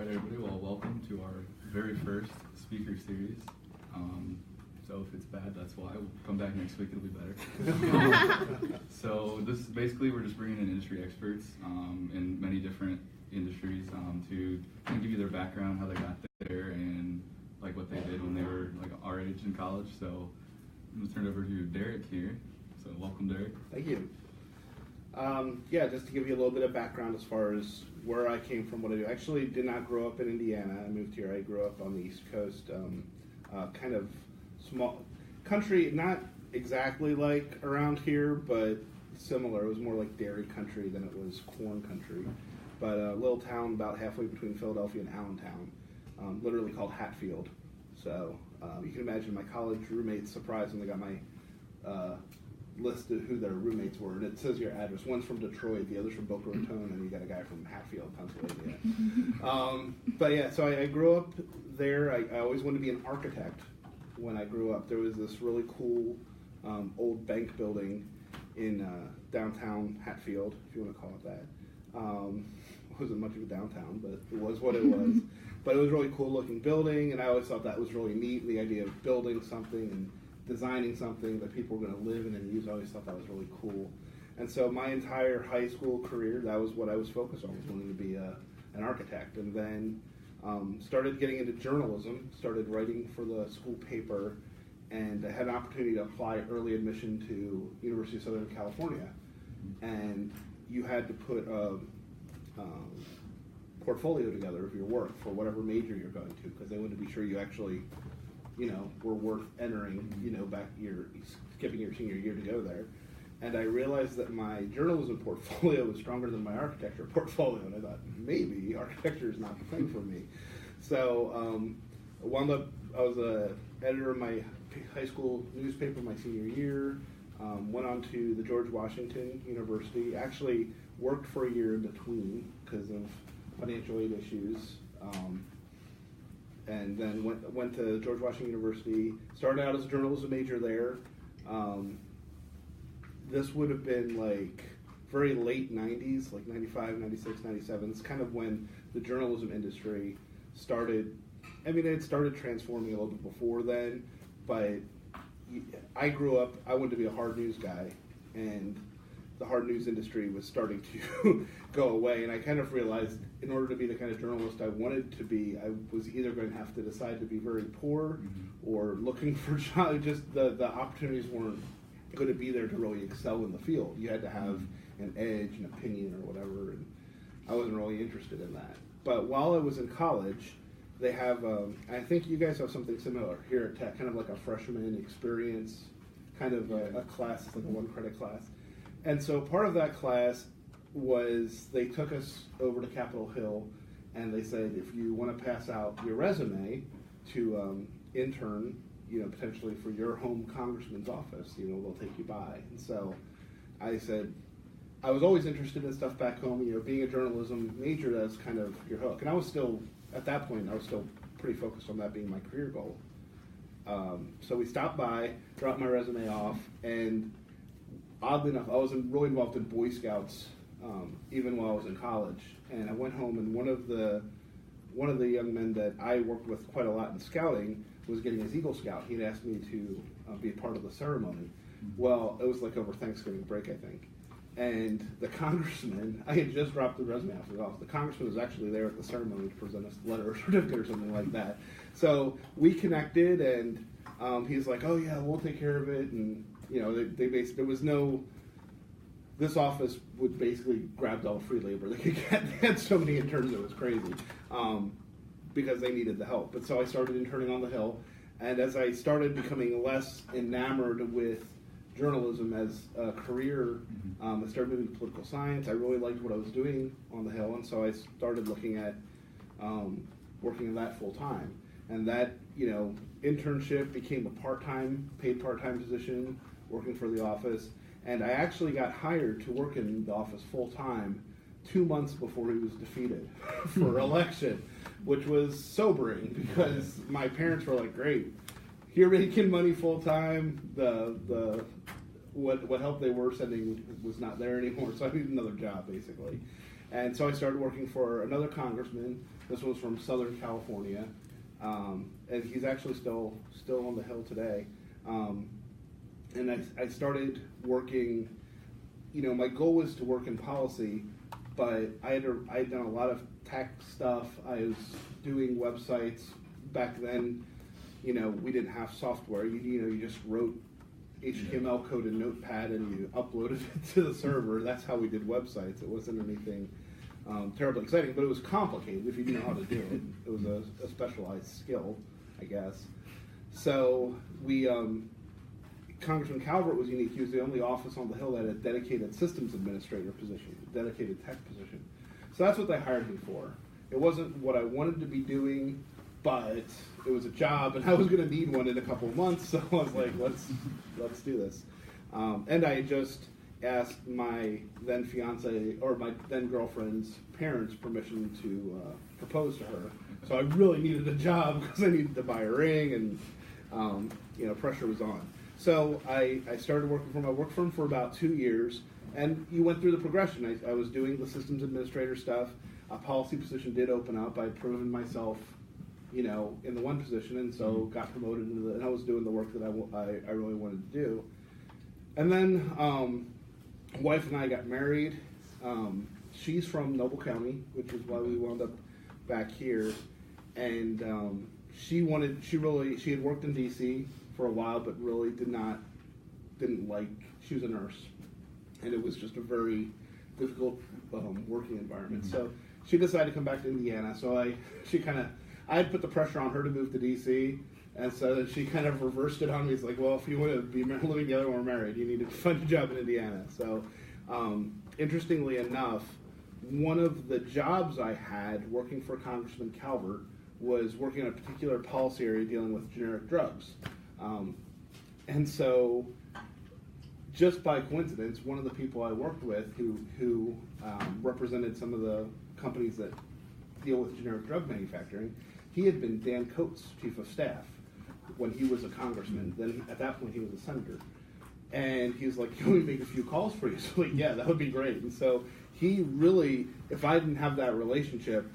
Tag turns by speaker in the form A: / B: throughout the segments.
A: Alright everybody, well welcome to our very first speaker series. So if it's bad, that's why. We'll come back next week, it'll be better. So this is basically, we're just bringing in industry experts in many different industries to kind of give you their background, how they got there, and like what they did when they were like our age in college. So I'm going to turn it over to Derek here. So welcome, Derek.
B: Thank you. Yeah, just to give you a little bit of background as far as where I came from, what I do. I actually did not grow up in Indiana. I moved here. I grew up on the East Coast, kind of small country, not exactly like around here, but similar. It was more like dairy country than it was corn country. But a little town about halfway between Philadelphia and Allentown, literally called Hatfield. So you can imagine my college roommates' surprised when they got my list of who their roommates were, and it says your address. One's from Detroit, the other's from Boca Raton, and you got a guy from Hatfield, Pennsylvania. But yeah, so I grew up there. I always wanted to be an architect when I grew up. There was this really cool old bank building in downtown Hatfield, if you want to call it that. It wasn't much of a downtown, but it was what it was. But it was a really cool looking building, and I always thought that was really neat, the idea of building something and designing something that people were going to live in and use. I always thought that was really cool. And so my entire high school career, that was what I was focused on, was wanting to be an architect. And then started getting into journalism, started writing for the school paper, and I had an opportunity to apply early admission to University of Southern California. And you had to put a portfolio together of your work for whatever major you're going to, because they wanted to be sure you actually were worth entering, back skipping your senior year to go there. And I realized that my journalism portfolio was stronger than my architecture portfolio, and I thought, maybe architecture is not the thing for me. So wound up, I was an editor of my high school newspaper my senior year, went on to the George Washington University, actually worked for a year in between because of financial aid issues. And then went to George Washington University, started out as a journalism major there. This would have been like very late 90s, like 95, 96, 97. It's kind of when the journalism industry started. I mean, it started transforming a little bit before then, but I grew up, I wanted to be a hard news guy, and the hard news industry was starting to go away, and I kind of realized in order to be the kind of journalist I wanted to be, I was either going to have to decide to be very poor or looking for jobs. Just the opportunities weren't going to be there to really excel in the field. You had to have an edge, an opinion, or whatever, and I wasn't really interested in that. But while I was in college, they have, I think you guys have something similar here at Tech, kind of like a freshman experience, kind of a class, it's like a one-credit class. And so part of that class was they took us over to Capitol Hill, and they said, if you want to pass out your resume to intern, potentially for your home congressman's office, they'll take you by. And so I said, I was always interested in stuff back home, being a journalism major, that's kind of your hook. And I was still, at that point, I was still pretty focused on that being my career goal. So we stopped by, dropped my resume off, and oddly enough, I was really involved in Boy Scouts even while I was in college. And I went home, and one of the young men that I worked with quite a lot in scouting was getting his Eagle Scout. He'd asked me to be a part of the ceremony. Well, it was like over Thanksgiving break, I think. And the congressman, I had just dropped the resume off the office. The congressman was actually there at the ceremony to present us a letter or certificate or something like that. So we connected, and he's like, "Oh yeah, we'll take care of it." And they basically, there was no. This office would basically grab all the free labor they could get. They had so many interns, it was crazy, because they needed the help. But so I started interning on the Hill, and as I started becoming less enamored with journalism as a career, I started moving to political science. I really liked what I was doing on the Hill, and so I started looking at working in that full time. And that internship became a paid part-time position, working for the office. And I actually got hired to work in the office full-time 2 months before he was defeated for election, which was sobering because my parents were like, great, you're making money full-time, what help they were sending was not there anymore, so I needed another job, basically. And so I started working for another congressman. This was from Southern California, and he's actually still on the Hill today. And I started working. My goal was to work in policy, but I had done a lot of tech stuff. I was doing websites back then. We didn't have software. You just wrote HTML code in Notepad and you uploaded it to the server. That's how we did websites. It wasn't anything terribly exciting, but it was complicated if you knew how to do it. It was a specialized skill, I guess. So Congressman Calvert was unique. He was the only office on the Hill that had a dedicated systems administrator position, a dedicated tech position. So that's what they hired me for. It wasn't what I wanted to be doing, but it was a job, and I was going to need one in a couple of months, so I was like, let's do this. And I just asked my then fiance, or my then girlfriend's parents' permission to propose to her. So I really needed a job because I needed to buy a ring, and pressure was on. So I started working for him. I worked for him for about 2 years, and you went through the progression. I was doing the systems administrator stuff. A policy position did open up. I'd proven myself, in the one position, and so got promoted into and I was doing the work that I really wanted to do. And then wife and I got married. She's from Noble County, which is why we wound up back here. And she had worked in DC for a while, but really didn't like. She was a nurse, and it was just a very difficult working environment. So she decided to come back to Indiana. So I had put the pressure on her to move to DC, and so she kind of reversed it on me. It's like, well, if you want to be living together when we're married, you need to find a job in Indiana. So interestingly enough, one of the jobs I had working for Congressman Calvert was working on a particular policy area dealing with generic drugs. And so, just by coincidence, one of the people I worked with who represented some of the companies that deal with generic drug manufacturing, he had been Dan Coates' chief of staff when he was a congressman. Then at that point he was a senator. And he was like, can we make a few calls for you? So yeah, that would be great. And so he really, if I didn't have that relationship,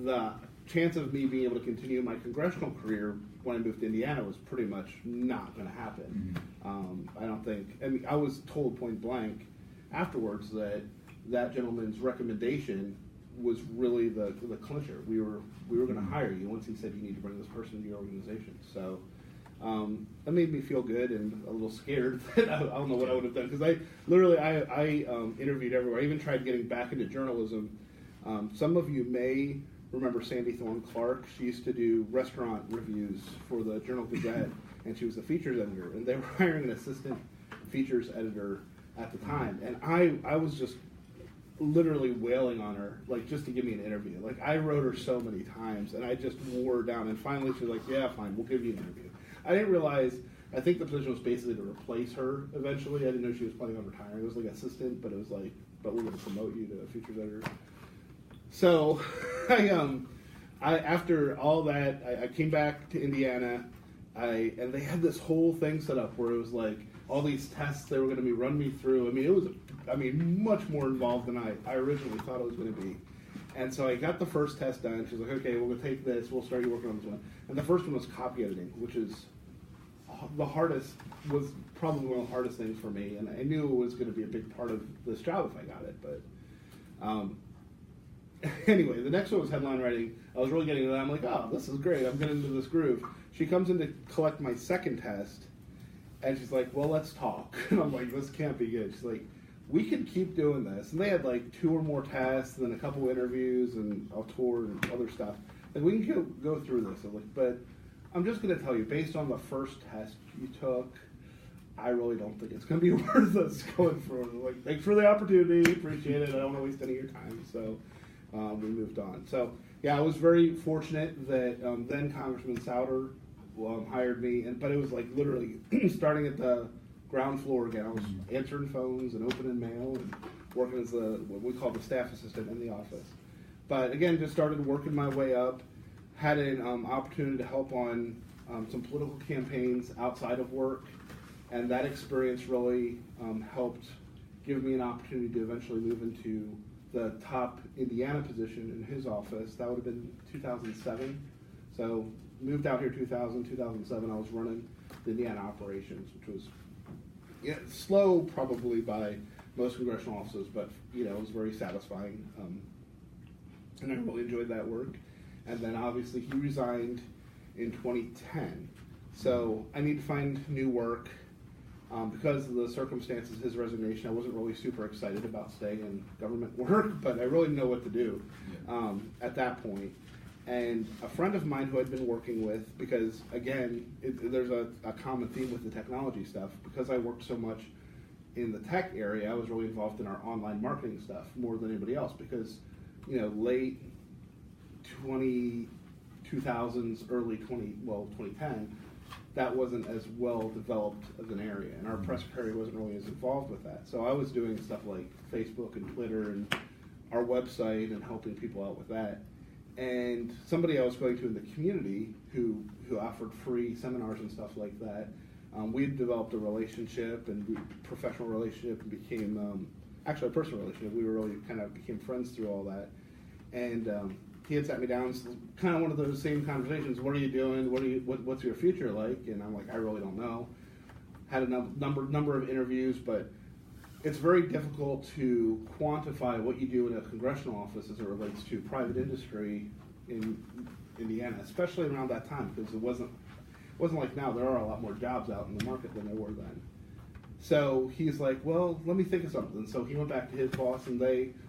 B: the chance of me being able to continue my congressional career when I moved to Indiana was pretty much not going to happen. I don't think, I was told point blank afterwards that gentleman's recommendation was really the clincher. We were going to hire you once he said you need to bring this person to your organization. So that made me feel good and a little scared that I don't know what I would have done, because I interviewed everywhere. I even tried getting back into journalism. Some of you may remember Sandy Thorne Clark. She used to do restaurant reviews for the Journal Gazette, and she was the features editor, and they were hiring an assistant features editor at the time, and I was just literally wailing on her, like, just to give me an interview. Like, I wrote her so many times, and I just wore her down, and finally she was like, yeah, fine, we'll give you an interview. I didn't realize, I think the position was basically to replace her eventually. I didn't know she was planning on retiring. It was like assistant, but it was like, but we're going to promote you to a features editor. So, I after all that, I came back to Indiana, and they had this whole thing set up where it was like all these tests they were going to be run me through. It was much more involved than I originally thought it was going to be. And so I got the first test done. She's like, okay, we're going to take this. We'll start you working on this one. And the first one was copy editing, which is was probably one of the hardest things for me. And I knew it was going to be a big part of this job if I got it, but. Anyway, the next one was headline writing. I was really getting into that. I'm like, oh, this is great. I'm getting into this groove. She comes in to collect my second test, and she's like, well, let's talk. And I'm like, this can't be good. She's like, we could keep doing this. And they had like 2 or more tests, and then a couple interviews, and a tour, and other stuff. Like, we can go through this. I'm like, but I'm just going to tell you, based on the first test you took, I really don't think it's going to be worth us going forward. Like, thanks for the opportunity. Appreciate it. I don't want to waste any of your time. So we moved on. So, yeah, I was very fortunate that then Congressman Souter hired me, but it was like literally starting at the ground floor again. I was answering phones and opening mail and working as what we call the staff assistant in the office. But again, just started working my way up. Had an opportunity to help on some political campaigns outside of work, and that experience really helped give me an opportunity to eventually move into the top Indiana position in his office. That would have been 2007. So moved out here 2007. I was running the Indiana operations, which was slow probably by most congressional offices, but it was very satisfying, and I really enjoyed that work. And then obviously he resigned in 2010. So I need to find new work. Because of the circumstances of his resignation, I wasn't really super excited about staying in government work, but I really didn't know what to do at that point. And a friend of mine who I'd been working with, because again, there's a common theme with the technology stuff, because I worked so much in the tech area, I was really involved in our online marketing stuff more than anybody else, because late 2000s, early 2010, that wasn't as well developed as an area, and our press area wasn't really as involved with that. So I was doing stuff like Facebook and Twitter and our website and helping people out with that. And somebody I was going to in the community who offered free seminars and stuff like that, we had developed a relationship and professional relationship and became actually a personal relationship. We were really kind of became friends through all that. And he had sat me down, kind of one of those same conversations. What are you doing? What's your future like? And I'm like, I really don't know. Had a number of interviews, but it's very difficult to quantify what you do in a congressional office as it relates to private industry in Indiana, especially around that time, because it wasn't like now. There are a lot more jobs out in the market than there were then. So he's like, well, let me think of something. So he went back to his boss, and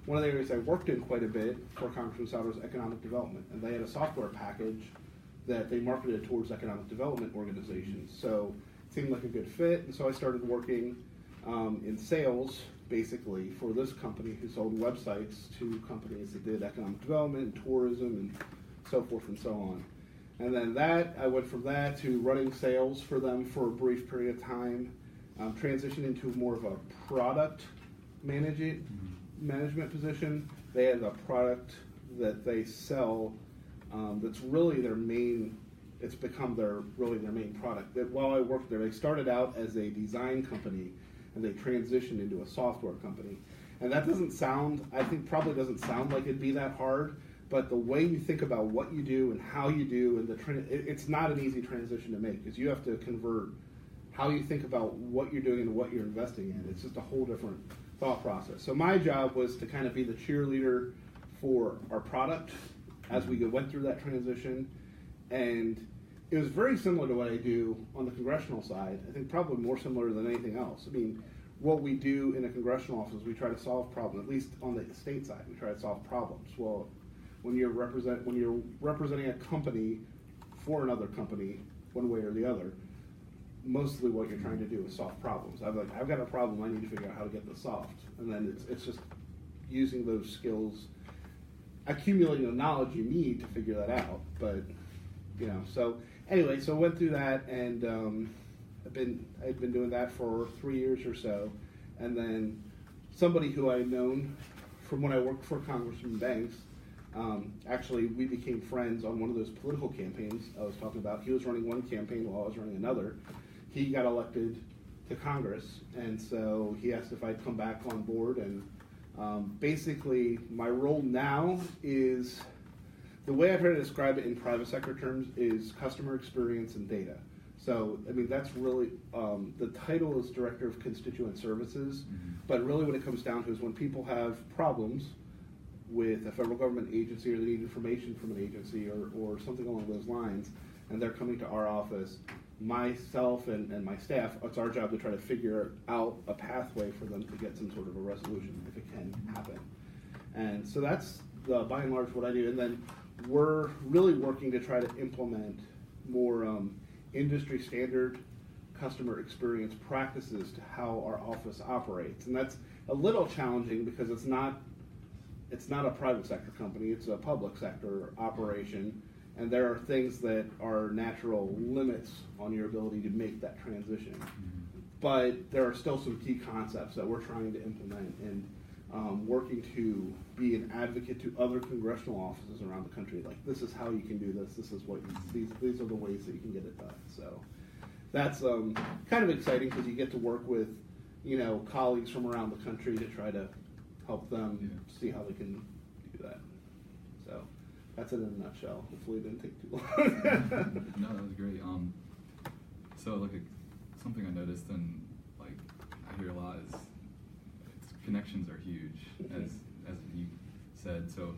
B: one of the areas I worked in quite a bit for Congressman Sauter was economic development, and they had a software package that they marketed towards economic development organizations. So it seemed like a good fit, and so I started working in sales, basically, for this company who sold websites to companies that did economic development and tourism and so forth and so on. And then I went from that to running sales for them for a brief period of time. Transitioned into more of a product management position. They have a product that they sell that's really their main. It's become really their main product. That while I worked there, they started out as a design company, and they transitioned into a software company. And that probably doesn't sound like it'd be that hard. But the way you think about what you do and how you do, and it's not an easy transition to make, because you have to convert how you think about what you're doing and what you're investing in. It's just a whole different thought process. So my job was to kind of be the cheerleader for our product as we went through that transition. And it was very similar to what I do on the congressional side. I think probably more similar than anything else. I mean, what we do in a congressional office, we try to solve problems, at least on the state side, we try to solve problems. Well, when you're representing a company for another company, one way or the other, mostly what you're trying to do is solve problems. I've got a problem, I need to figure out how to get this solved. And then it's just using those skills, accumulating the knowledge you need to figure that out. But, so anyway, so I went through that, and I'd been doing that for 3 years or so. And then somebody who I had known from when I worked for Congressman Banks, actually we became friends on one of those political campaigns I was talking about. He was running one campaign while I was running another. He got elected to Congress, and so he asked if I'd come back on board. And basically, my role now is, the way I try to describe it in private sector terms, is customer experience and data. So, I mean, that's really, the title is Director of Consistuent Services, but really what it comes down to is when people have problems with a federal government agency, or they need information from an agency or something along those lines, and they're coming to our office, myself and my staff, it's our job to try to figure out a pathway for them to get some sort of a resolution, if it can happen. And so that's by and large what I do. And then we're really working to try to implement more industry standard customer experience practices to how our office operates. And that's a little challenging because it's not a private sector company, it's a public sector operation. And there are things that are natural limits on your ability to make that transition. But there are still some key concepts that we're trying to implement, and working to be an advocate to other congressional offices around the country. Like, this is how you can do this. This is what these are the ways that you can get it done. So that's kind of exciting because you get to work with colleagues from around the country to try to help them see how they can do that. So that's it in a nutshell. Hopefully it didn't take too long.
A: No, that was great. So like something I noticed and like I hear a lot is connections are huge, as you said. So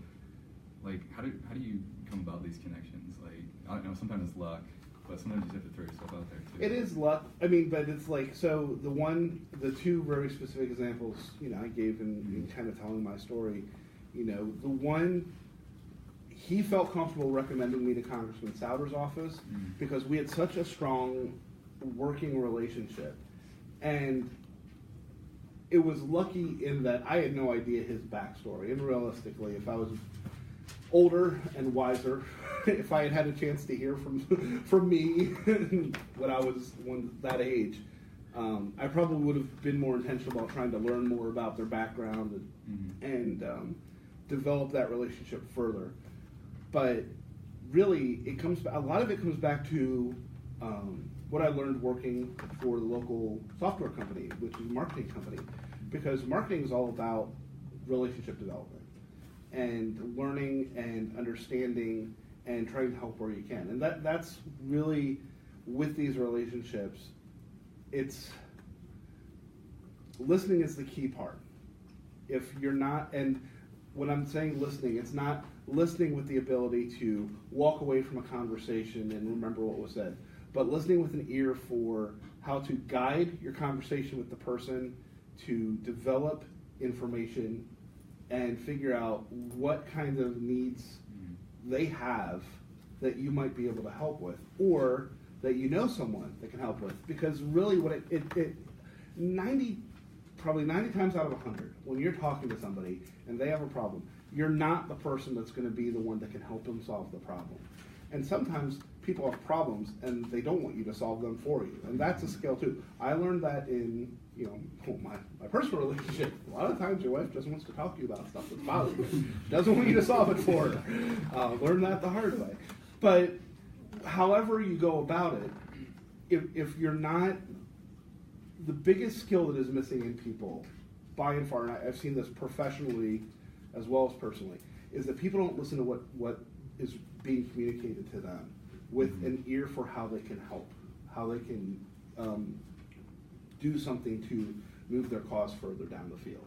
A: like how do you come about these connections? Like I don't know, sometimes it's luck, but sometimes you have to throw yourself out there too.
B: It is luck. I mean, but it's like, so the two very specific examples, I gave in kind of telling my story, the one, he felt comfortable recommending me to Congressman Souter's office because we had such a strong working relationship. And it was lucky in that I had no idea his backstory. And realistically, if I was older and wiser, if I had had a chance to hear from me when I was that age, I probably would have been more intentional about trying to learn more about their background and develop that relationship further. But really, a lot of it comes back to what I learned working for the local software company, which is a marketing company, because marketing is all about relationship development and learning and understanding and trying to help where you can. And that's really, with these relationships, it's listening is the key part. If you're not, and when I'm saying listening, it's not listening with the ability to walk away from a conversation and remember what was said, but listening with an ear for how to guide your conversation with the person, to develop information and figure out what kind of needs they have that you might be able to help with, or that someone that can help with. Because really what probably 90 times out of 100, when you're talking to somebody and they have a problem, you're not the person that's going to be the one that can help them solve the problem. And sometimes people have problems and they don't want you to solve them for you. And that's a skill too. I learned that in my personal relationship. A lot of times your wife just wants to talk to you about stuff that's bothering you. Doesn't want you to solve it for her. Learn that the hard way. But however you go about it, if you're not, the biggest skill that is missing in people, by and far, and I've seen this professionally as well as personally, is that people don't listen to what is being communicated to them with an ear for how they can help, how they can do something to move their cause further down the field.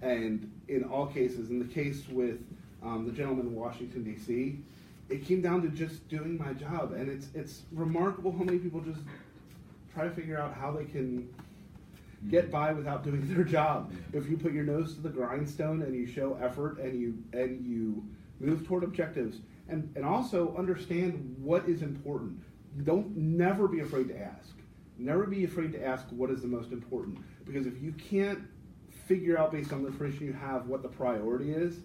B: And in all cases, in the case with the gentleman in Washington, D.C., it came down to just doing my job. And it's remarkable how many people just try to figure out how they can get by without doing their job. If you put your nose to the grindstone and you show effort and you move toward objectives, and also understand what is important. Never be afraid to ask. Never be afraid to ask what is the most important. Because if you can't figure out based on the information you have what the priority is,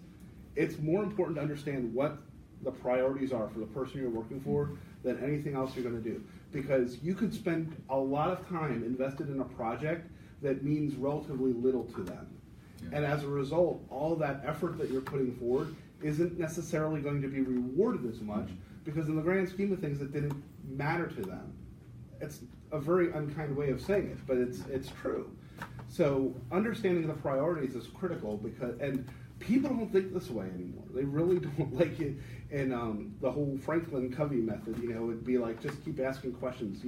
B: it's more important to understand what the priorities are for the person you're working for than anything else you're going to do. Because you could spend a lot of time invested in a project that means relatively little to them. Yeah. And as a result, all that effort that you're putting forward isn't necessarily going to be rewarded as much because in the grand scheme of things, it didn't matter to them. It's a very unkind way of saying it, but it's true. So understanding the priorities is critical and people don't think this way anymore. They really don't like it. And the whole Franklin Covey method, it'd be like, just keep asking questions.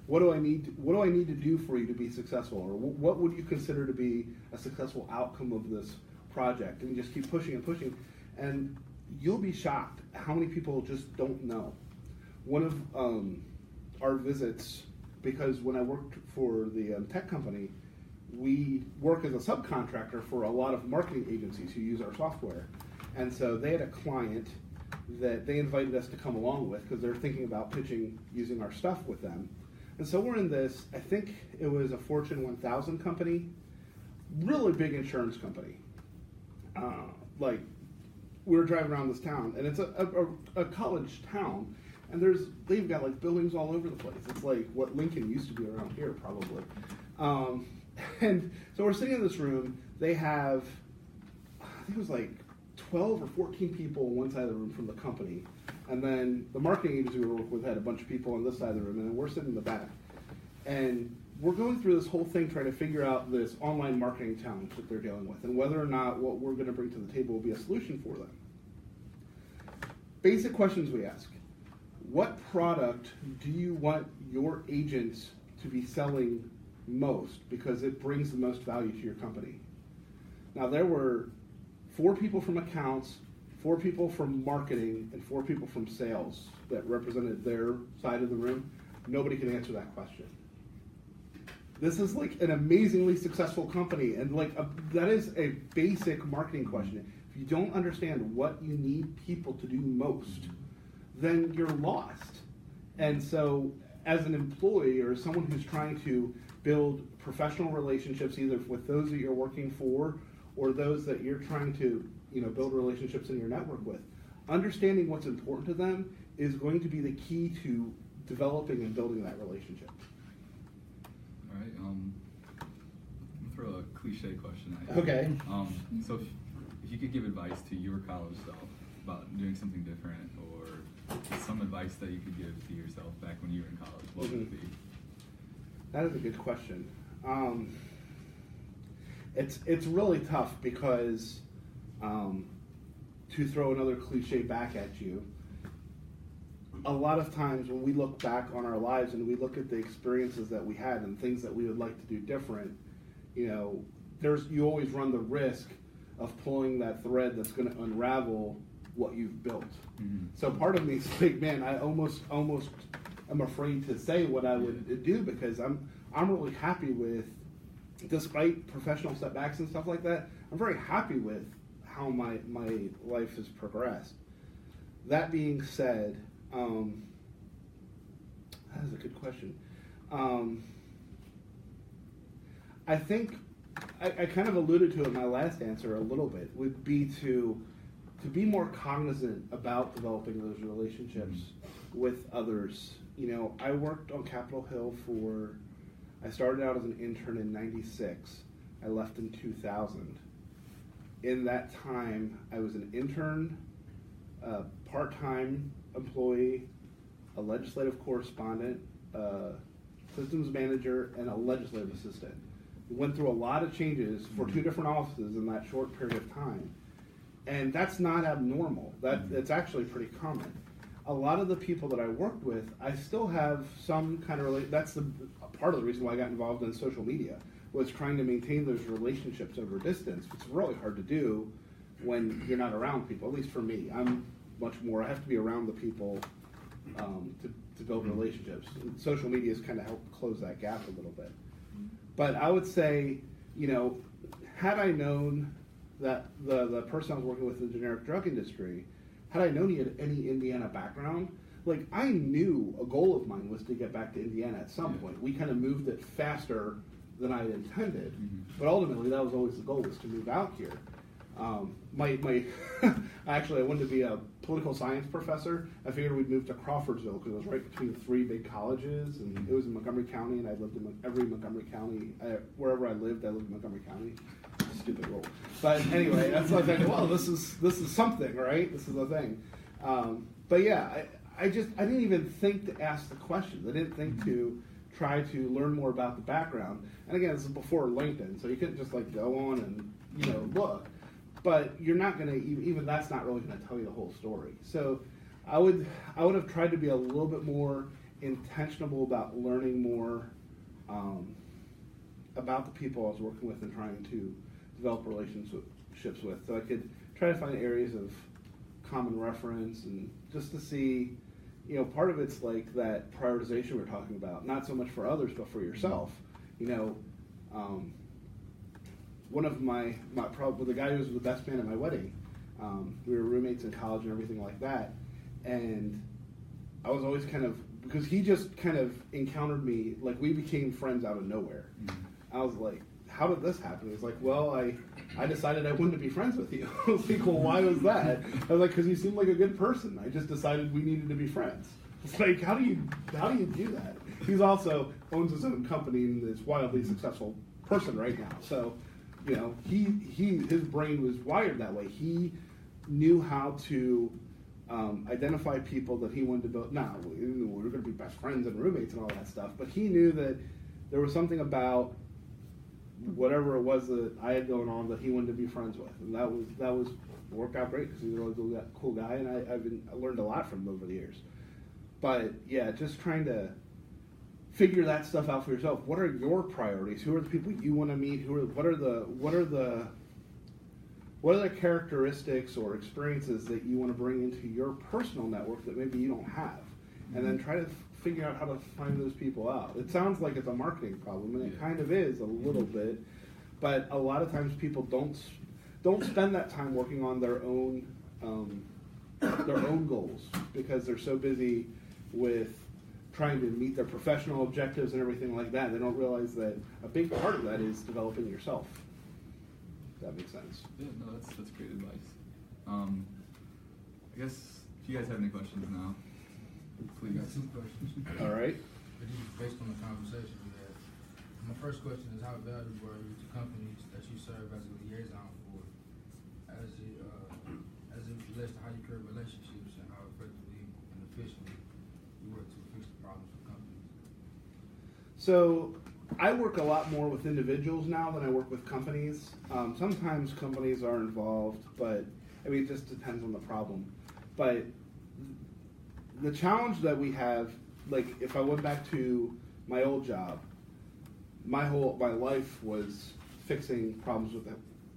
B: What do I need to do for you to be successful? Or what would you consider to be a successful outcome of this project? And you just keep pushing and pushing. And you'll be shocked how many people just don't know. One of our visits, because when I worked for the tech company, we work as a subcontractor for a lot of marketing agencies who use our software. And so they had a client that they invited us to come along with because they're thinking about pitching using our stuff with them. And so we're in this, I think it was a Fortune 1000 company, really big insurance company. We were driving around this town, and it's a college town, and they've got like buildings all over the place. It's like what Lincoln used to be around here, probably. And so we're sitting in this room. They have, I think it was like 12 or 14 people on one side of the room from the company, and then the marketing agency we were working with had a bunch of people on this side of the room, and then we're sitting in the back. And we're going through this whole thing trying to figure out this online marketing challenge that they're dealing with and whether or not what we're going to bring to the table will be a solution for them. Basic questions we ask. What product do you want your agents to be selling most because it brings the most value to your company? Now, there were 4 people from accounts, 4 people from marketing, and 4 people from sales that represented their side of the room. Nobody could answer that question. This is like an amazingly successful company, and that is a basic marketing question. If you don't understand what you need people to do most, then you're lost. And so, as an employee or someone who's trying to build professional relationships, either with those that you're working for or those that you're trying to, build relationships in your network with, understanding what's important to them is going to be the key to developing and building that relationship.
A: All right. I'm gonna throw a cliche question at you.
B: Okay.
A: So if you could give advice to your college self about doing something different, or some advice that you could give to yourself back when you were in college, what would it be?
B: That is a good question. It's really tough because to throw another cliche back at you, a lot of times when we look back on our lives and we look at the experiences that we had and things that we would like to do different, you always run the risk of pulling that thread that's going to unravel what you've built. Mm-hmm. So part of me is like, man, I almost am afraid to say what I would do because I'm really happy with, despite professional setbacks and stuff like that, I'm very happy with how my life has progressed. That being said, that is a good question. I think I kind of alluded to it in my last answer a little bit, would be to be more cognizant about developing those relationships with others. I worked on Capitol Hill I started out as an intern in '96. I left in 2000. In that time, I was an intern, a part-time employee, a legislative correspondent, a systems manager, and a legislative assistant. Went through a lot of changes for 2 different offices in that short period of time. And that's not abnormal. It's actually pretty common. A lot of the people that I worked with, I still have some kind of that's part of the reason why I got involved in social media, was trying to maintain those relationships over distance. It's really hard to do when you're not around people, at least for me. I'm much more, I have to be around the people to build relationships. And social media has kind of helped close that gap a little bit. But I would say, had I known that the person I was working with in the generic drug industry, had I known he had any Indiana background, I knew a goal of mine was to get back to Indiana at some point. We kind of moved it faster than I had intended, but ultimately that was always the goal, was to move out here. Actually, I wanted to be a political science professor. I figured we'd move to Crawfordsville because it was right between 3 big colleges, and it was in Montgomery County, and I lived in every Montgomery County. Wherever I lived in Montgomery County. Stupid rule. But anyway, that's why I think, well, this is something, right? This is a thing. But yeah, I didn't even think to ask the questions. I didn't think to try to learn more about the background. And again, this is before LinkedIn, so you couldn't just go on and look. But you're not going to, even that's not really going to tell you the whole story. So I would have tried to be a little bit more intentional about learning more about the people I was working with and trying to develop relationships with. So I could try to find areas of common reference and just to see, part of it's that prioritization we're talking about, not so much for others, but for yourself. One of the guy who was the best man at my wedding, we were roommates in college and everything like that, and I was always because he just kind of encountered me, we became friends out of nowhere. I was like, how did this happen? He was like, well, I decided I wanted to be friends with you. I was like, well, why was that? I was like, because you seem like a good person. I just decided we needed to be friends. It's like, how do you do that? He's also owns his own company and is wildly successful person right now. So, his brain was wired that way. He knew how to identify people that he wanted to build. Now, we were going to be best friends and roommates and all that stuff, but he knew that there was something about whatever it was that I had going on that he wanted to be friends with, and that was worked out great because he's a really cool guy, and I learned a lot from him over the years. But yeah, just trying to figure that stuff out for yourself. What are your priorities? Who are the people you want to meet? What are the characteristics or experiences that you want to bring into your personal network that maybe you don't have? And then try to figure out how to find those people out. It sounds like it's a marketing problem, and it kind of is a little bit, but a lot of times people don't spend that time working on their own goals because they're so busy with trying to meet their professional objectives and everything like that. They don't realize that a big part of that is developing yourself. If that makes sense.
A: Yeah, no, that's great advice. I guess, do you guys have any questions now? Please.
C: I got 2 questions.
B: All right.
C: But this is based on the conversation we had. My first question is, how valuable are you to companies that you serve as a liaison for, as it relates to how you create relationships and how effectively and efficiently you work to fix the problems with companies?
B: So I work a lot more with individuals now than I work with companies. Sometimes companies are involved, but I mean, it just depends on the problem. But the challenge that we have, like if I went back to my old job, my life was fixing problems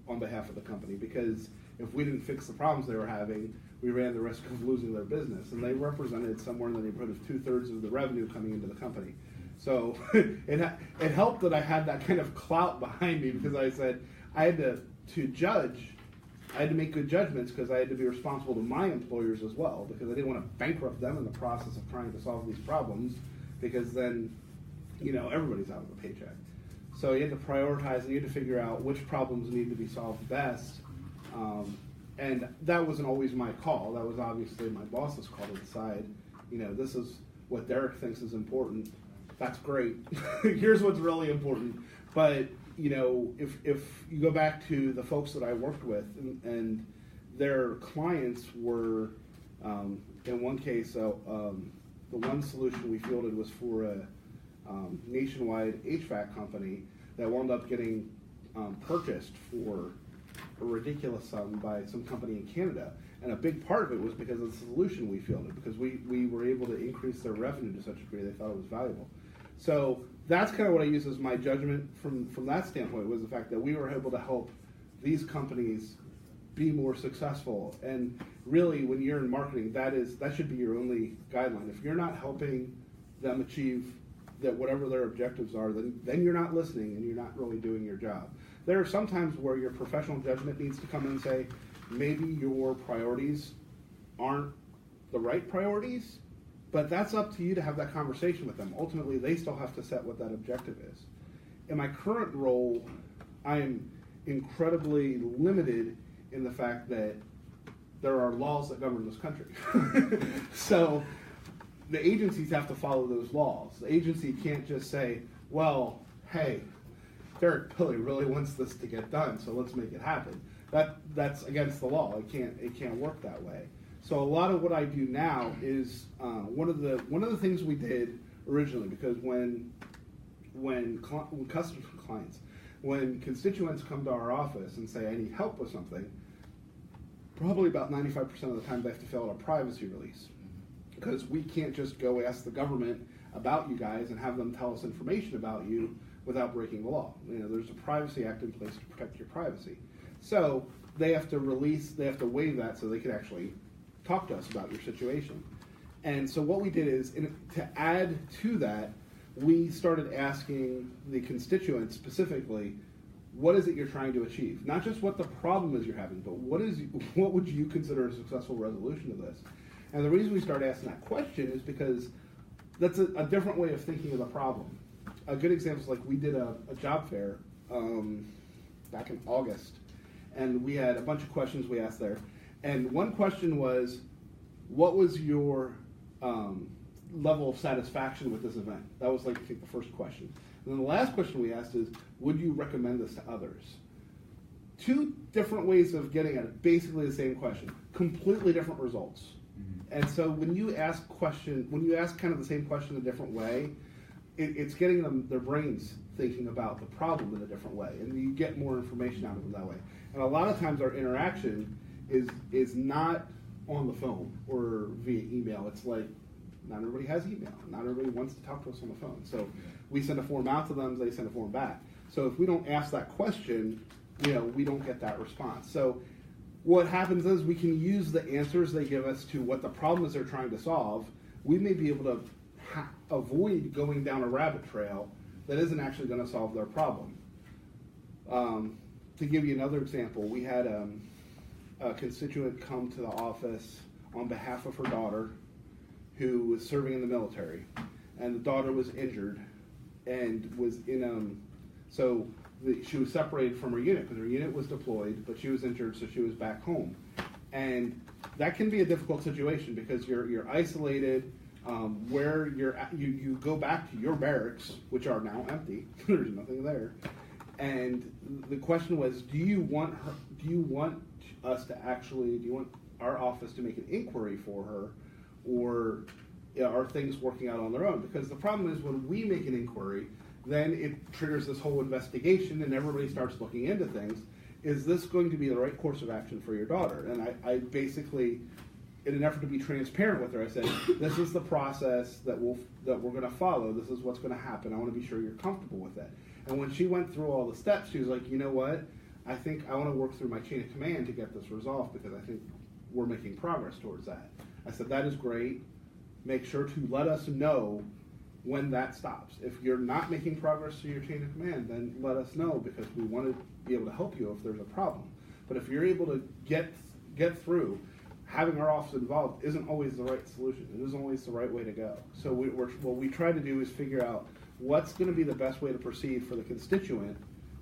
B: on behalf of the company, because if we didn't fix the problems they were having, we ran the risk of losing their business, and they represented somewhere in the neighborhood of 2/3 of the revenue coming into the company. So it helped that I had that kind of clout behind me, because I said I had to judge. I had to make good judgments because I had to be responsible to my employers as well, because I didn't want to bankrupt them in the process of trying to solve these problems, because then, everybody's out of a paycheck. So you had to prioritize, and you had to figure out which problems need to be solved best. And that wasn't always my call. That was obviously my boss's call to decide, this is what Derek thinks is important. That's great. Here's what's really important. But if you go back to the folks that I worked with, and their clients were, in one case, the one solution we fielded was for a nationwide HVAC company that wound up getting purchased for a ridiculous sum by some company in Canada. And a big part of it was because of the solution we fielded, because we were able to increase their revenue to such a degree they thought it was valuable. So that's kind of what I use as my judgment from that standpoint, was the fact that we were able to help these companies be more successful. And really, when you're in marketing, that should be your only guideline. If you're not helping them achieve that whatever their objectives are, then you're not listening and you're not really doing your job. There are some times where your professional judgment needs to come in and say, maybe your priorities aren't the right priorities, but that's up to you to have that conversation with them. Ultimately, they still have to set what that objective is. In my current role, I am incredibly limited in the fact that there are laws that govern this country. So the agencies have to follow those laws. The agency can't just say, well, hey, Derek Pillie really wants this to get done, so let's make it happen. That's against the law. It can't work that way. So a lot of what I do now is one of the things we did originally, because when constituents come to our office and say, I need help with something, probably about 95% of the time they have to fill out a privacy release, because we can't just go ask the government about you guys and have them tell us information about you without breaking the law. There's a Privacy Act in place to protect your privacy. So they have to waive that so they can actually talk to us about your situation. And so what we did is, to add to that, we started asking the constituents specifically, what is it you're trying to achieve? Not just what the problem is you're having, but what would you consider a successful resolution of this? And the reason we started asking that question is because that's a different way of thinking of the problem. A good example is, like, we did a job fair back in August, and we had a bunch of questions we asked there. And one question was, what was your level of satisfaction with this event? That was, like, I think, the first question. And then the last question we asked is, would you recommend this to others? Two different ways of getting at basically the same question, completely different results. And so when you ask kind of the same question a different way, it's getting their brains thinking about the problem in a different way, and you get more information out of them that way. And a lot of times our interaction is not on the phone or via email. It's like not everybody has email. Not everybody wants to talk to us on the phone. So we send a form out to them, they send a form back. So if we don't ask that question, we don't get that response. So what happens is we can use the answers they give us to what the problem is they're trying to solve. We may be able to avoid going down a rabbit trail that isn't actually going to solve their problem. To give you another example, we had a constituent come to the office on behalf of her daughter who was serving in the military, and the daughter was injured and was in she was separated from her unit because her unit was deployed, but she was injured, so she was back home. And that can be a difficult situation because you're isolated. Where you go back to your barracks, which are now empty. There's nothing there. And the question was, do you want our office to make an inquiry for her, or are things working out on their own? Because the problem is when we make an inquiry, then it triggers this whole investigation and everybody starts looking into things. Is this going to be the right course of action for your daughter? And I basically, in an effort to be transparent with her, I said, this is the process that we're going to follow. This is what's going to happen. I want to be sure you're comfortable with it. And when she went through all the steps, she was like, you know what? I think I want to work through my chain of command to get this resolved because I think we're making progress towards that. I said, that is great. Make sure to let us know when that stops. If you're not making progress through your chain of command, then let us know because we want to be able to help you if there's a problem. But if you're able to get through, having our office involved isn't always the right solution. It isn't always the right way to go. So what we try to do is figure out what's going to be the best way to proceed for the constituent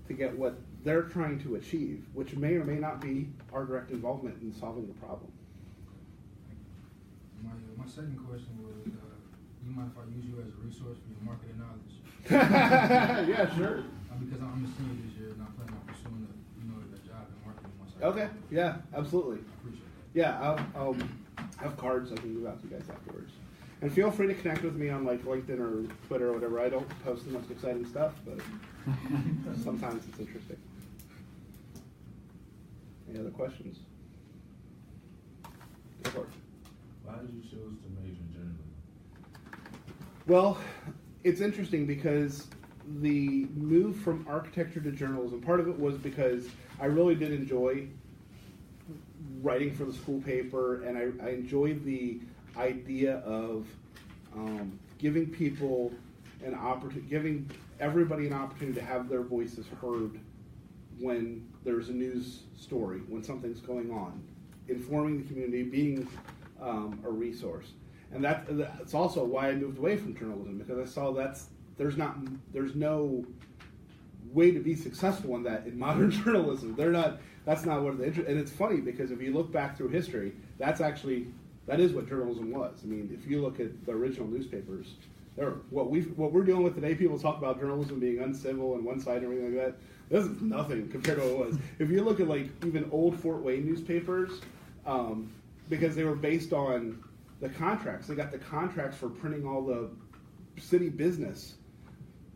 B: to get what they're trying to achieve, which may or may not be our direct involvement in solving the problem.
C: My second question was, do you mind if I use you as a resource for your marketing knowledge?
B: Yeah, sure.
C: Because I'm a senior this year and I'm planning on pursuing the job in marketing myself.
B: Okay, yeah, absolutely.
C: I appreciate that.
B: Yeah, I'll have cards I can give out to you guys afterwards. And feel free to connect with me on like LinkedIn or Twitter or whatever. I don't post the most exciting stuff, but sometimes it's interesting. Any other questions? Go for it.
D: Why did you choose to major in journalism?
B: Well, it's interesting because the move from architecture to journalism, part of it was because I really did enjoy writing for the school paper, and I enjoyed the idea of giving people an opportunity, giving everybody an opportunity to have their voices heard when there's a news story, when something's going on, informing the community, being a resource. And that's also why I moved away from journalism, because I saw there's no way to be successful in that in modern journalism. That's not what and it's funny because if you look back through history, that is what journalism was. I mean, if you look at the original newspapers, what we're dealing with today, people talk about journalism being uncivil and one-sided and everything like that. This is nothing compared to what it was. If you look at like even old Fort Wayne newspapers, because they were based on the contracts. They got the contracts for printing all the city business,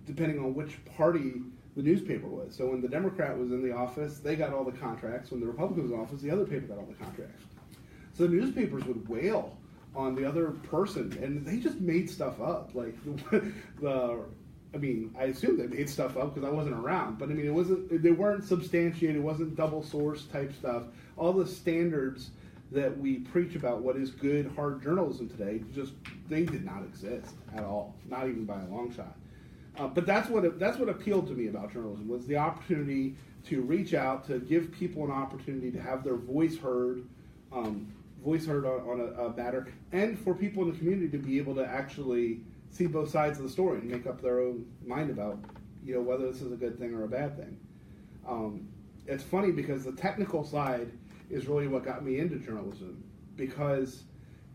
B: depending on which party the newspaper was. So when the Democrat was in the office, they got all the contracts. When the Republican was in office, the other paper got all the contracts. So the newspapers would wail on the other person, and they just made stuff up. Like I assume they made stuff up because I wasn't around. But I mean, they weren't substantiated. It wasn't double source type stuff. All the standards that we preach about what is good, hard journalism today, they did not exist at all, not even by a long shot. But that's what appealed to me about journalism, was the opportunity to reach out, to give people an opportunity to have their voice heard on a matter, and for people in the community to be able to actually see both sides of the story and make up their own mind about whether this is a good thing or a bad thing. It's funny because the technical side is really what got me into journalism, because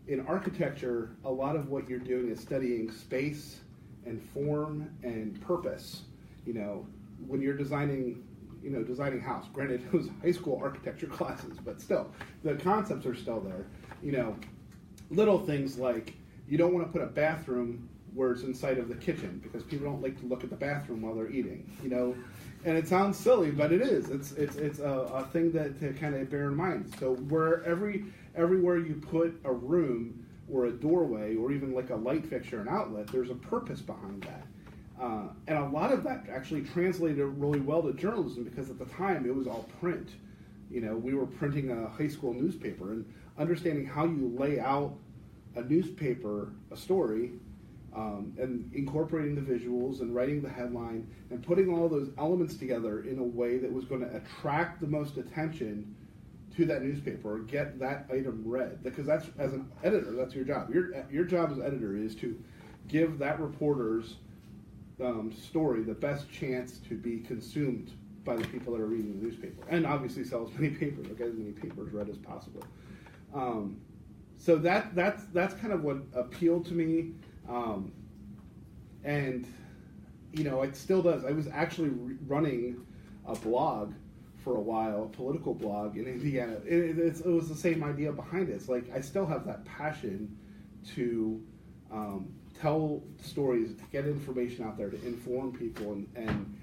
B: in architecture, a lot of what you're doing is studying space and form and purpose. When you're designing a house, granted it was high school architecture classes, but still, the concepts are still there. Little things like you don't want to put a bathroom where it's inside of the kitchen because people don't like to look at the bathroom while they're eating, you know. And it sounds silly, but it is. It's a thing that to kind of bear in mind. So where everywhere you put a room or a doorway or even like a light fixture and outlet, there's a purpose behind that. And a lot of that actually translated really well to journalism because at the time it was all print. You know, we were printing a high school newspaper, and understanding how you lay out a newspaper, a story, and incorporating the visuals and writing the headline and putting all those elements together in a way that was going to attract the most attention to that newspaper or get that item read. Because that's, as an editor, that's your job. Your job as editor is to give that reporter's story the best chance to be consumed by the people that are reading the newspaper, and obviously sell as many papers, get as many papers read as possible. So that's kind of what appealed to me, and you know, it still does. I was actually running a blog for a while, a political blog in Indiana. It was the same idea behind it. It's like I still have that passion to tell stories, to get information out there, to inform people, and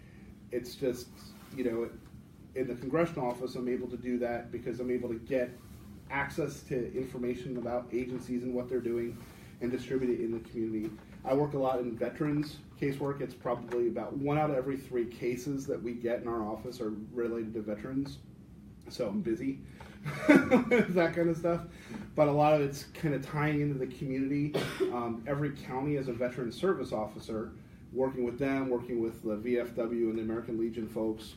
B: it's just, you know, in the congressional office, I'm able to do that because I'm able to get access to information about agencies and what they're doing and distribute it in the community. I work a lot in veterans casework. It's probably about 1 out of every 3 cases that we get in our office are related to veterans. So I'm busy with that kind of stuff. But a lot of it's kind of tying into the community. Every county has a veteran service officer, working with them, working with the VFW and the American Legion folks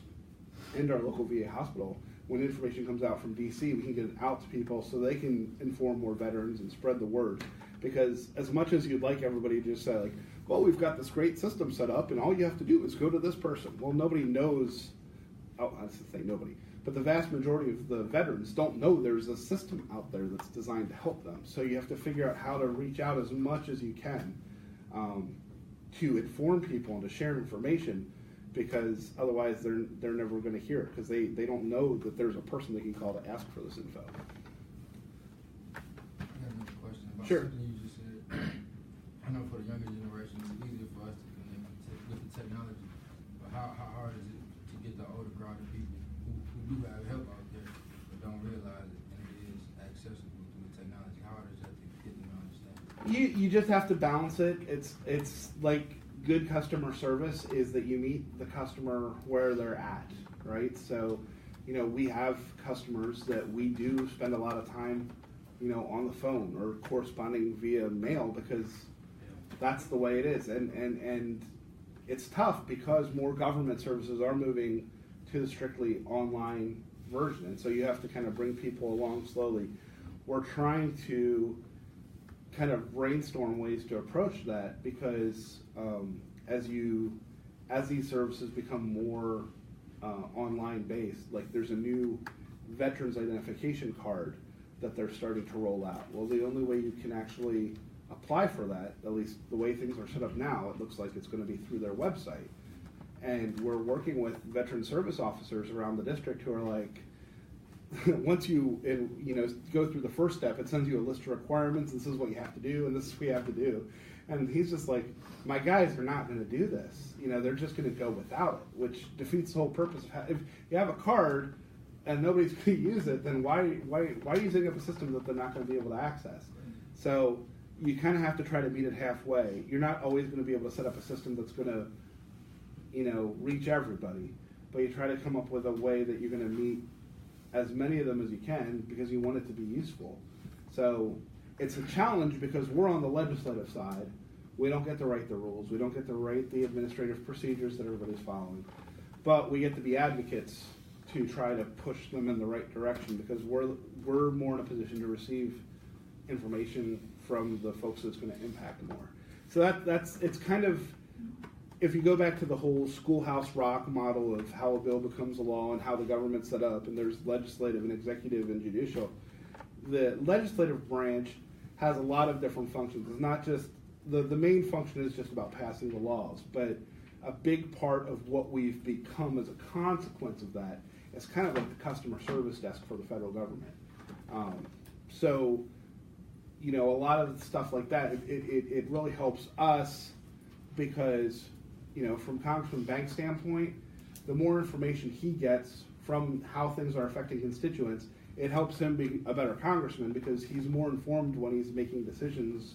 B: and our local VA hospital. When information comes out from DC, we can get it out to people so they can inform more veterans and spread the word. Because as much as you'd like everybody to just say, like, well, we've got this great system set up and all you have to do is go to this person. Well, nobody knows, that's the thing, nobody. But the vast majority of the veterans don't know there's a system out there that's designed to help them. So you have to figure out how to reach out as much as you can to inform people and to share information, because otherwise they're never going to hear it because they don't know that there's a person they can call to ask for this info.
C: I have another question about
B: Sure.
C: something you just said. I know for the younger generation, it's easier for us to connect with the technology, but how hard is it to get the older crowd of people who do have help out there but don't realize it and it is accessible through the technology? How hard is that to get them to understand?
B: You just have to balance it. It's like good customer service is that you meet the customer where they're at, right? So, you know, we have customers that we do spend a lot of time, you know, on the phone or corresponding via mail because that's the way it is. And it's tough because more government services are moving to the strictly online version. And so you have to kind of bring people along slowly. We're trying to kind of brainstorm ways to approach that because as these services become more online based, like there's a new veterans identification card that they're starting to roll out. Well, the only way you can actually apply for that, at least the way things are set up now, it looks like it's going to be through their website. And we're working with veteran service officers around the district who are like, once you go through the first step, it sends you a list of requirements. This is what you have to do, and this is what you have to do. And he's just like, my guys are not going to do this. You know, they're just going to go without it, which defeats the whole purpose of if you have a card and nobody's going to use it, then why are you setting up a system that they're not going to be able to access? So you kind of have to try to meet it halfway. You're not always going to be able to set up a system that's going to, you know, reach everybody, but you try to come up with a way that you're going to meet as many of them as you can because you want it to be useful. So it's a challenge because we're on the legislative side. We don't get to write the rules. We don't get to write the administrative procedures that everybody's following. But we get to be advocates to try to push them in the right direction because we're more in a position to receive information from the folks that's going to impact more. So it's kind of, if you go back to the whole Schoolhouse Rock model of how a bill becomes a law and how the government's set up, and there's legislative and executive and judicial, the legislative branch has a lot of different functions. It's not just, the main function is just about passing the laws, but a big part of what we've become as a consequence of that is kind of like the customer service desk for the federal government. So you know, a lot of stuff like that, it really helps us because, you know, from Congressman Banks' standpoint, the more information he gets from how things are affecting constituents, it helps him be a better congressman because he's more informed when he's making decisions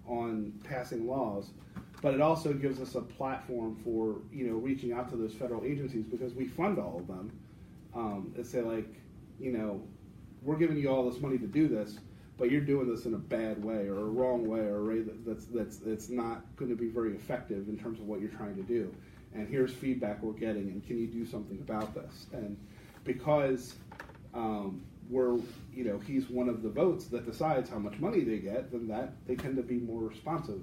B: on passing laws. But it also gives us a platform for, you know, reaching out to those federal agencies because we fund all of them. And say, like, you know, we're giving you all this money to do this, but you're doing this in a bad way or a wrong way or a way that's not going to be very effective in terms of what you're trying to do. And here's feedback we're getting, and can you do something about this? And because you know, he's one of the votes that decides how much money they get, then that they tend to be more responsive.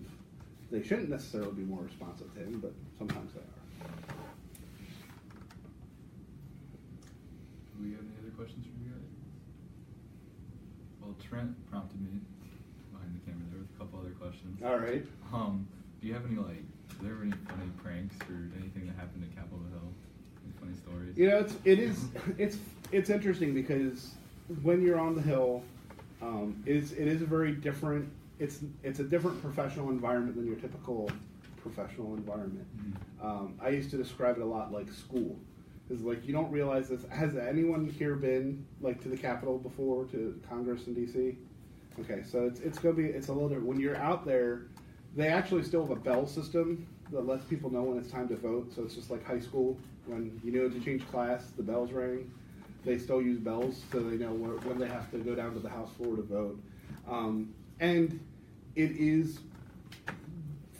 B: They shouldn't necessarily be more responsive to him, but sometimes they are.
A: Do we have any other questions from you guys? Well, Trent prompted me behind the camera there with a couple other questions.
B: All right.
A: Do you have any, like, are there any funny pranks or anything that happened at Capitol Hill? Any funny stories?
B: You know, it's interesting because when you're on the Hill, it is a very different. It's a different professional environment than your typical professional environment. Mm-hmm. I used to describe it a lot like school. It's like you don't realize this. Has anyone here been like to the Capitol before, to Congress in D.C.? Okay, so it's a little different. When you're out there, they actually still have a bell system that lets people know when it's time to vote. So it's just like high school. When you know to change class, the bells ring. They still use bells so they know when they have to go down to the House floor to vote. And it is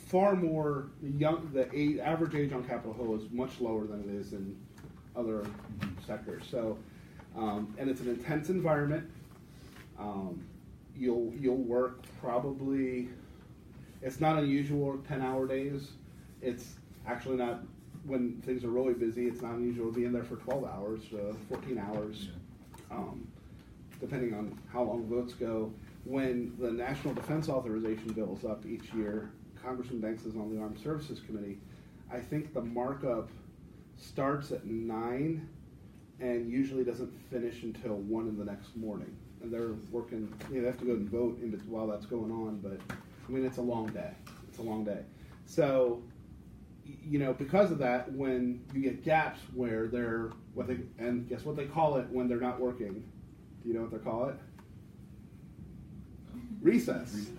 B: far more young. The average age on Capitol Hill is much lower than it is in other sectors. So, and it's an intense environment. You'll work probably. It's not unusual 10-hour days. It's actually not. When things are really busy, it's not unusual to be in there for 12 hours, 14 hours, depending on how long votes go. When the National Defense Authorization Bill is up each year, Congressman Banks is on the Armed Services Committee. I think the markup starts at 9 and usually doesn't finish until 1 in the next morning. And they're working, they have to go and vote while that's going on, but I mean, it's a long day. It's a long day. So, you know, because of that, when you get gaps where they're, and guess what they call it when they're not working? Do you know what they call it? Recess.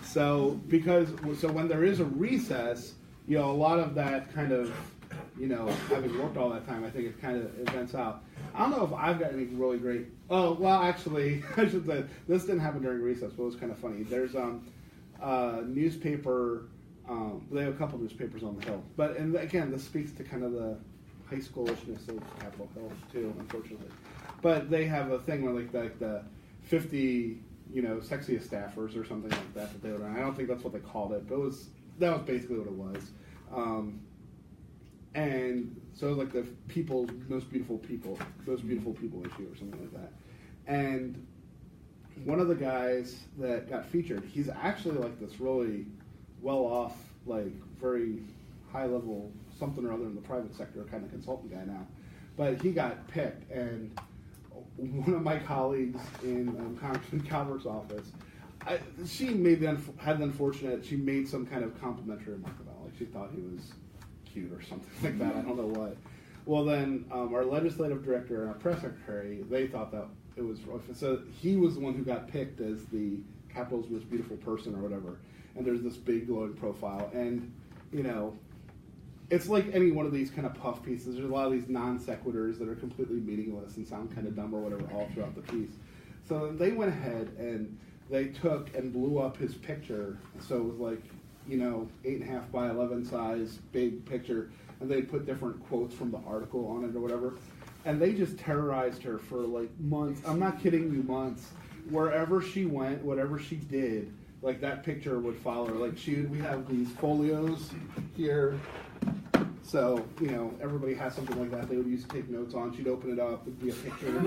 B: So when there is a recess, you know, a lot of that kind of, you know, having worked all that time, I think it kind of events out. I don't know if I've got any really great. Oh, well, actually, I should say this didn't happen during recess, but it was kind of funny. There's a newspaper. They have a couple newspapers on the Hill, and again, this speaks to kind of the high schoolishness of Capitol Hill too, unfortunately. But they have a thing where like the 50, you know, sexiest staffers or something like that they would run. I don't think that's what they called it, but that was basically what it was. And so like the people's most beautiful people issue or something like that. And one of the guys that got featured, he's actually like this really well-off, like very high-level something or other in the private sector kind of consultant guy now. But he got picked, and one of my colleagues in Congressman Calvert's office, she had the unfortunate, she made some kind of complimentary remark about it. Like she thought he was cute or something like that. I don't know what. Well, then our legislative director and our press secretary, they thought that it was, so he was the one who got picked as the Capitol's most beautiful person or whatever. And there's this big glowing profile, and you know, it's like any one of these kind of puff pieces. There's a lot of these non sequiturs that are completely meaningless and sound kind of dumb or whatever all throughout the piece. So they went ahead and they took and blew up his picture. So it was like, you know, 8.5 by 11 size, big picture, and they put different quotes from the article on it or whatever. And they just terrorized her for like months. I'm not kidding you, months. Wherever she went, whatever she did, like that picture would follow her. Like we have these folios here. So, you know, everybody has something like that they would use to take notes on. She'd open it up, there'd be a picture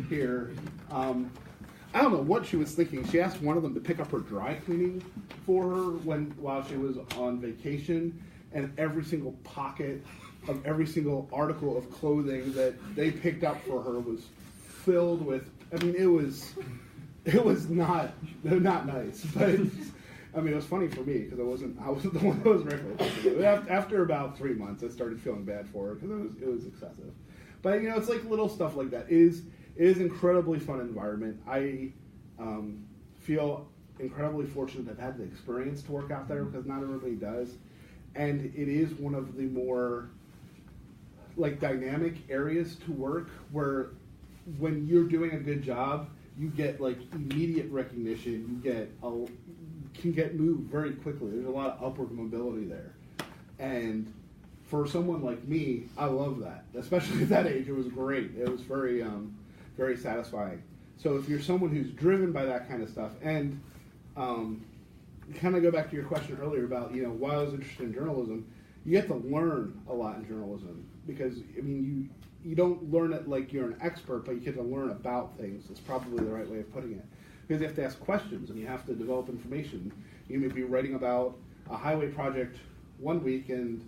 B: here. I don't know what she was thinking. She asked one of them to pick up her dry cleaning for her while she was on vacation, and every single pocket of every single article of clothing that they picked up for her was filled with, I mean, it was it was not nice, but I mean, it was funny for me because I wasn't the one that was regularly. After about 3 months, I started feeling bad for her because it was excessive. But you know, it's like little stuff like that. It is incredibly fun environment. I feel incredibly fortunate to have had the experience to work out there because not everybody does, and it is one of the more like dynamic areas to work where when you're doing a good job, you get like immediate recognition. You can get moved very quickly. There's a lot of upward mobility there, and for someone like me, I love that. Especially at that age, it was great. It was very, very satisfying. So if you're someone who's driven by that kind of stuff, and kind of go back to your question earlier about why I was interested in journalism, you get to learn a lot in journalism because I mean you don't learn it like you're an expert, but you get to learn about things. It's probably the right way of putting it. Because you have to ask questions and you have to develop information. You may be writing about a highway project one week and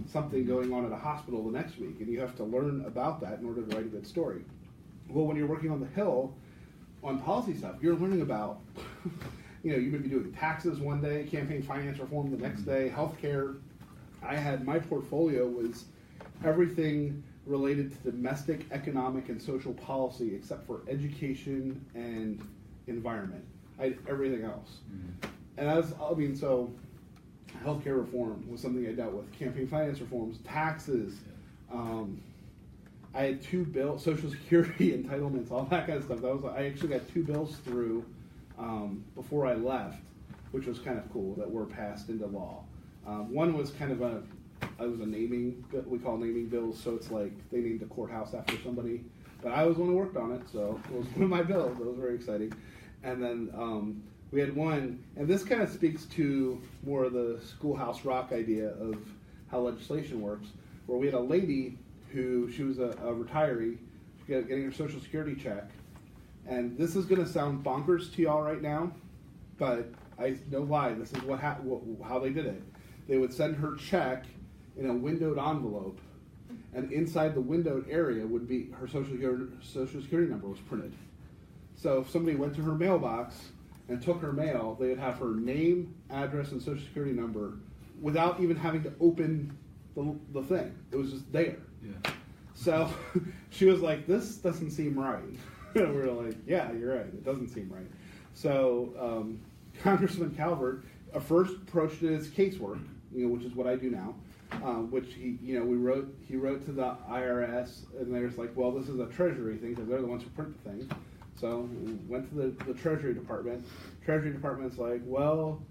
B: something going on at a hospital the next week, and you have to learn about that in order to write a good story. Well, when you're working on the Hill on policy stuff, you're learning about, you may be doing taxes one day, campaign finance reform the next day, healthcare. My portfolio was everything related to domestic, economic, and social policy except for education and environment. I had everything else. Mm-hmm. And so healthcare reform was something I dealt with, campaign finance reforms, taxes. I had 2 bills, Social Security entitlements, all that kind of stuff. I actually got 2 bills through before I left, which was kind of cool that were passed into law. One was kind of a naming, we call naming bills, so it's like they named the courthouse after somebody. But I was the one who worked on it, so it was one of my bills. It was very exciting. And then we had one, and this kind of speaks to more of the schoolhouse rock idea of how legislation works, where we had a lady she was a retiree, getting her Social Security check. And this is going to sound bonkers to y'all right now, but no lie, this is how they did it. They would send her check in a windowed envelope, and inside the windowed area would be her Social Security number was printed. So if somebody went to her mailbox and took her mail, they would have her name, address, and Social Security number without even having to open the thing. It was just there. Yeah. So she was like, "This doesn't seem right." And we were like, "Yeah, you're right. It doesn't seem right." So Congressman Calvert first approached it as casework, which is what I do now. Which he wrote to the IRS, and they're just like, "Well, this is a Treasury thing because they're the ones who print the thing." So we went to the Treasury Department. Treasury Department's like, "Well,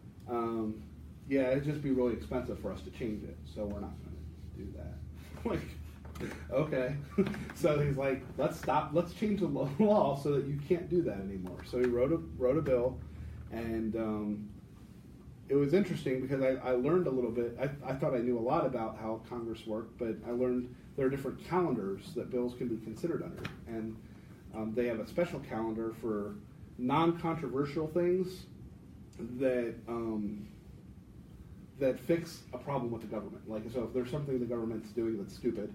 B: yeah, it'd just be really expensive for us to change it, so we're not going to do that." I'm like, okay. So he's like, let's change the law so that you can't do that anymore. So he wrote a bill, and it was interesting because I learned a little bit. I thought I knew a lot about how Congress worked, but I learned there are different calendars that bills can be considered under, and they have a special calendar for non-controversial things that fix a problem with the government. Like, so if there's something the government's doing that's stupid,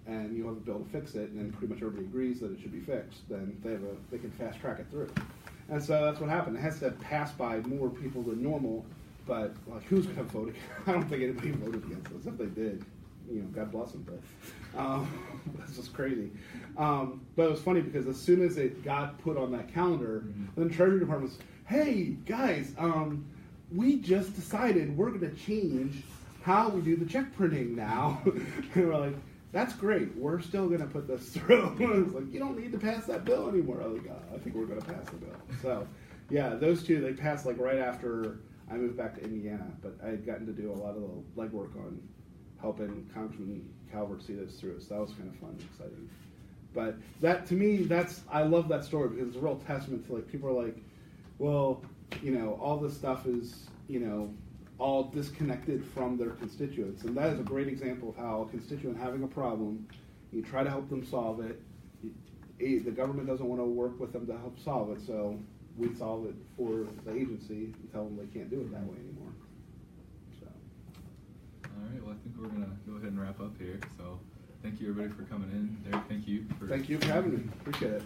B: and you have a bill to fix it, and pretty much everybody agrees that it should be fixed, then they can fast track it through. And so that's what happened. It has to pass by more people than normal, but like, who's going to vote against? I don't think anybody voted against this. If they did, God bless them. But that's just crazy. But it was funny because as soon as it got put on that calendar, then the Treasury Department was, "Hey guys, we just decided we're going to change how we do the check printing now." And we're like, "That's great. We're still going to put this through." It's like, "You don't need to pass that bill anymore." I'm like, "I think we're going to pass the bill." So, yeah, those two, they passed like right after I moved back to Indiana. But I had gotten to do a lot of the legwork on helping Congressman Calvert see this through. So that was kind of fun and exciting. But that, to me, I love that story because it's a real testament to, like, people are like, well, all this stuff is, all disconnected from their constituents. And that is a great example of how a constituent having a problem, you try to help them solve it. The government doesn't want to work with them to help solve it, so we solve it for the agency and tell them they can't do it that way anymore. So.
A: All right, well, I think we're going to go ahead and wrap up here. So thank you, everybody, for coming in. Derek, thank you.
B: Thank you for having me. Appreciate it.